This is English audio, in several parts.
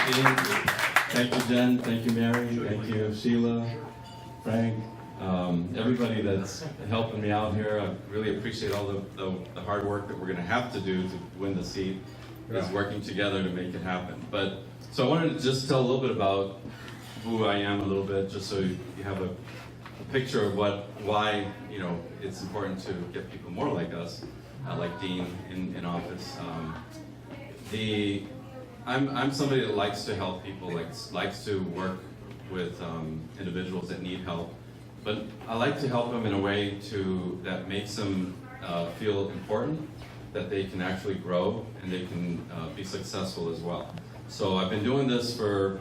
Dean. Thank you, Jen. Thank you, Mary. Thank you, Sheila, Frank, everybody that's helping me out here. I really appreciate all the hard work that we're going to have to do to win the seat. Is working together to make it happen. But so I wanted to just tell a little bit about who I am a little bit, just so you have a picture of why it's important to get people more like us, like Dean in office. I'm somebody that likes to help people, likes to work with individuals that need help, but I like to help them in a way that makes them feel important, that they can actually grow and they can be successful as well. So I've been doing this for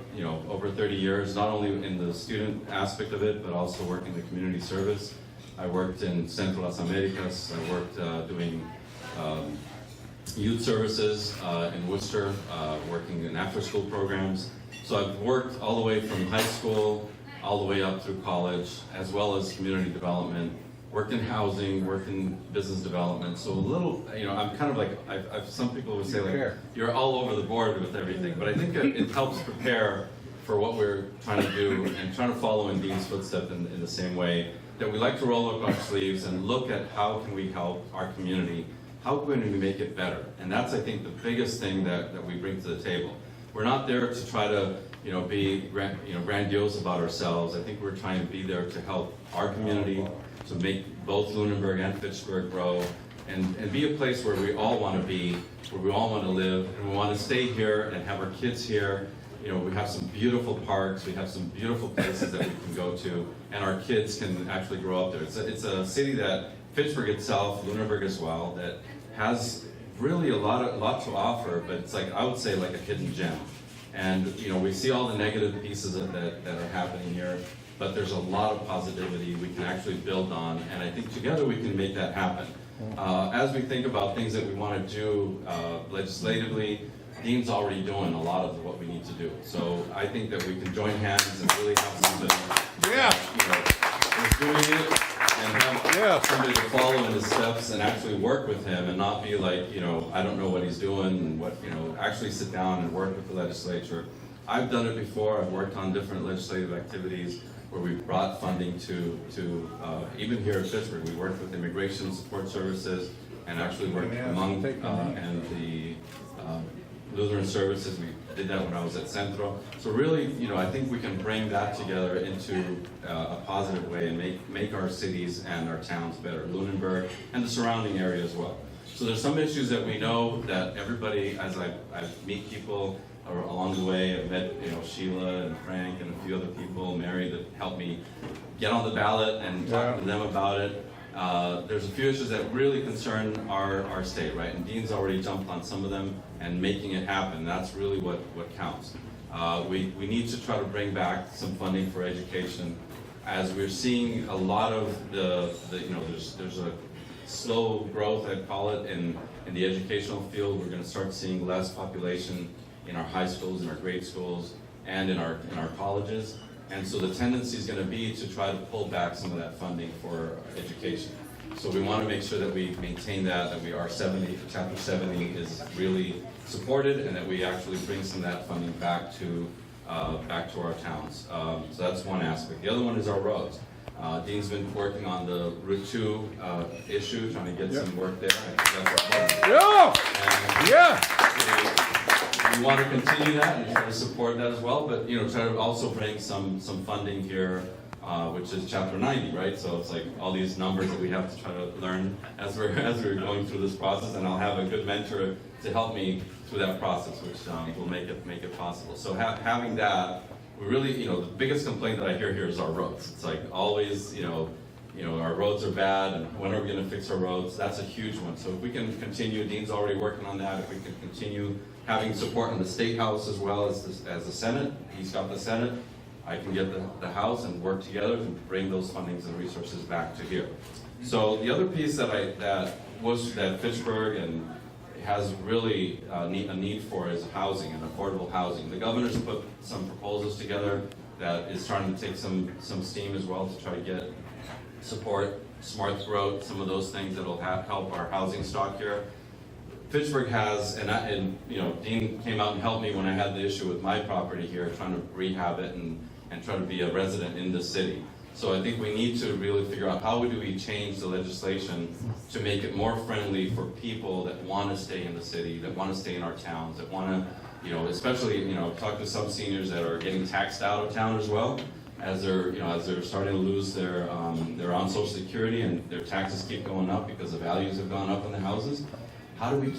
over 30 years, not only in the student aspect of it, but also working in the community service. I worked in Centro Las Americas. I worked doing youth services in Worcester, working in after-school programs. So I've worked all the way from high school, all the way up through college, as well as community development. Worked in housing, worked in business development. So a little, I'm kind of like, some people would say like, you're all over the board with everything, but I think it helps prepare for what we're trying to do and trying to follow in Dean's footsteps in the same way that we like to roll up our sleeves and look at how can we help our community, how can we make it better? And that's, I think, the biggest thing that we bring to the table. We're not there to try to be grandiose about ourselves. I think we're trying to be there to help our community, to make both Lunenburg and Fitchburg grow, and be a place where we all want to be, where we all want to live, and we want to stay here and have our kids here. We have some beautiful parks, we have some beautiful places that we can go to, and our kids can actually grow up there. It's a city that, Fitchburg itself, Lunenburg as well, that has really a lot to offer, but it's I would say like a hidden gem. And we see all the negative pieces that are happening here, but there's a lot of positivity we can actually build on, and I think together we can make that happen. As we think about things that we want to do legislatively, Dean's already doing a lot of what we need to do. So I think that we can join hands and really have somebody who's doing it, and have somebody to follow in his steps and actually work with him and not be like, I don't know what he's doing, and actually sit down and work with the legislature. I've done it before. I've worked on different legislative activities where we brought funding to even here at Fitchburg, we worked with immigration support services and actually worked among and the Lutheran services. We did that when I was at Centro. So really, I think we can bring that together into a positive way and make our cities and our towns better, Lunenburg and the surrounding area as well. So there's some issues that we know that everybody, as I meet people along the way, I've met Sheila and Frank and a few other people, Mary, that helped me get on the ballot and talk to them about it. There's a few issues that really concern our state, right? And Dean's already jumped on some of them and making it happen. That's really what counts. We need to try to bring back some funding for education, as we're seeing a lot of there's a slow growth, I'd call it, in the educational field. We're going to start seeing less population in our high schools, in our grade schools, and in our colleges. And so the tendency is going to be to try to pull back some of that funding for education. So we want to make sure that we maintain that Chapter 70 is really supported, and that we actually bring some of that funding back to our towns. So that's one aspect. The other one is our roads. Dean's been working on the Route 2 issue, trying to get some work there. We want to continue that and try to support that as well, but try to also bring some funding here, which is Chapter 90, right? So it's like all these numbers that we have to try to learn as we're going through this process, and I'll have a good mentor to help me through that process, which will make it possible. So having that, we really, the biggest complaint that I hear here is our roads. It's like always, our roads are bad, and when are we going to fix our roads? That's a huge one. So if we can continue, Dean's already working on that. If we can continue having support in the State House as well as the Senate, he's got the Senate. I can get the House and work together to bring those fundings and resources back to here. So the other piece that Fitchburg and has really a need for is housing and affordable housing. The governor's put some proposals together that is trying to take some steam as well to try to get support, smart growth, some of those things that will help our housing stock here. Fitchburg has, and you know, Dean came out and helped me when I had the issue with my property here, trying to rehab it and try to be a resident in the city. So I think we need to really figure out how do we change the legislation to make it more friendly for people that want to stay in the city, that want to stay in our towns, that want to, you know, especially, you know, talk to some seniors that are getting taxed out of town as well, as they're, you know, as they're starting to lose their on Social Security and their taxes keep going up because the values have gone up in the houses. How do we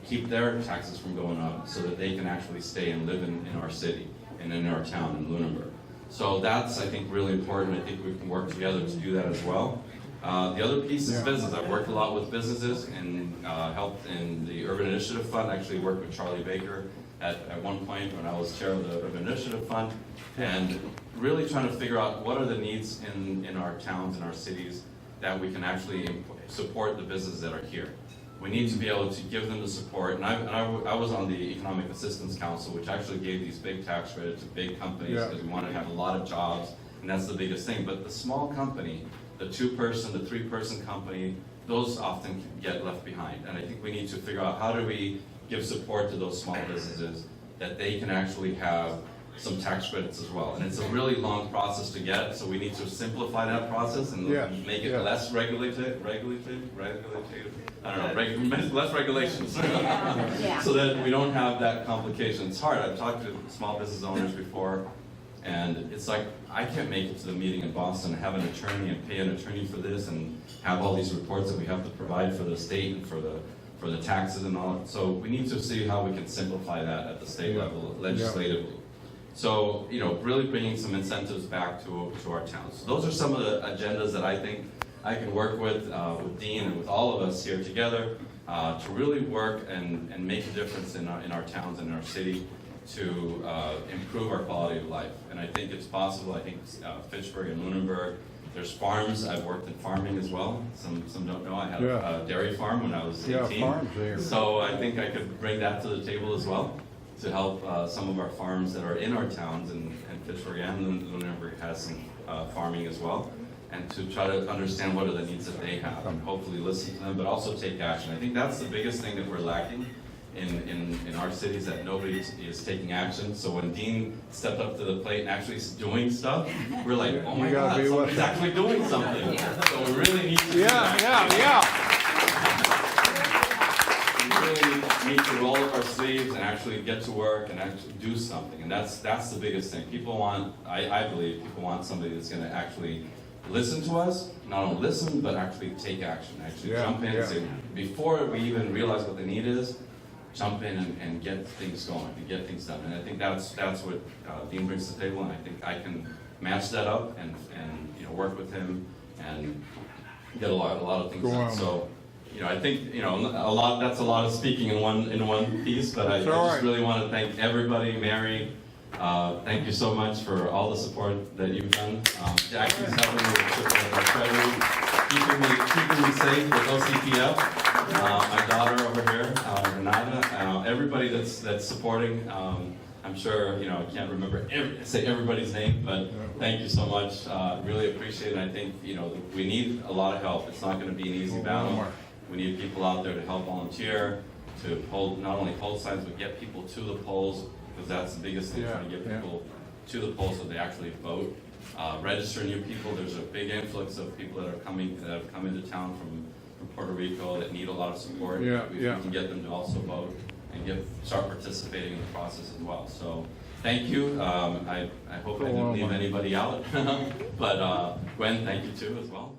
keep their taxes from going up so that they can actually stay and live in our city and in our town in Lunenburg? So that's, I think, really important. I think we can work together to do that as well. The other piece is business. I've worked a lot with businesses and helped in the Urban Initiative Fund. I actually worked with Charlie Baker at one point when I was chair of the Urban Initiative Fund, and really trying to figure out what are the needs in our towns and our cities that we can actually support the businesses that are here. We need to be able to give them the support, and I was on the Economic Assistance Council, which actually gave these big tax credits to big companies because we want to have a lot of jobs, and that's the biggest thing. But the small company, the 2-person, the 3-person company, those often get left behind. And I think we need to figure out how do we give support to those small businesses that they can actually have some tax credits as well. And it's a really long process to get, so we need to simplify that process and make it less regulated, I don't know, less regulations. So that we don't have that complication. It's hard. I've talked to small business owners before, and it's like, I can't make it to the meeting in Boston and have an attorney and pay an attorney for this and have all these reports that we have to provide for the state and for the taxes and all. So we need to see how we can simplify that at the state level legislatively. So, you know, really bringing some incentives back to our towns. So those are some of the agendas that I think I can work with Dean and with all of us here together to really work and make a difference in our towns and our city to improve our quality of life. And I think it's possible. I think Fitchburg and Lunenburg, there's farms. I've worked in farming as well. Some don't know. I had a dairy farm when I was 18. Farms there. So I think I could bring that to the table as well to help some of our farms that are in our towns, and Fitchburg and Lunenburg has some farming as well, and to try to understand what are the needs that they have and hopefully listen to them, but also take action. I think that's the biggest thing that we're lacking in our cities, that nobody is taking action. So when Dean stepped up to the plate and actually is doing stuff, we're like, oh my God, somebody's actually doing something. So we really need to do that. We really need to roll up our sleeves and actually get to work and actually do something. And that's the biggest thing. People want, I believe, people want somebody that's going to actually listen to us, not only listen, but actually take action, actually jump in and say, before we even realize what the need is, jump in and get things going and get things done. And I think that's what Dean brings to the table, and I think I can match that up and you know, work with him and get a lot of things done. So, you know, I think, you know, that's a lot of speaking in one piece, but I just really want to thank everybody. Mary, thank you so much for all the support that you've done. Jackie's helping me with our treasury, keeping me safe with OCPF. My daughter over here, Renata, everybody that's supporting. I'm sure, you know, I can't remember say everybody's name, but thank you so much. Really appreciate it. I think, you know, we need a lot of help. It's not going to be an easy battle. We need people out there to help volunteer, to not only hold signs, but get people to the polls, because that's the biggest thing, trying to get people to the polls so they actually vote. Register new people. There's a big influx of people that have come into town from Puerto Rico that need a lot of support. We can get them to also vote and start participating in the process as well. So thank you. I hope I didn't leave anybody out. But Gwen, thank you too as well.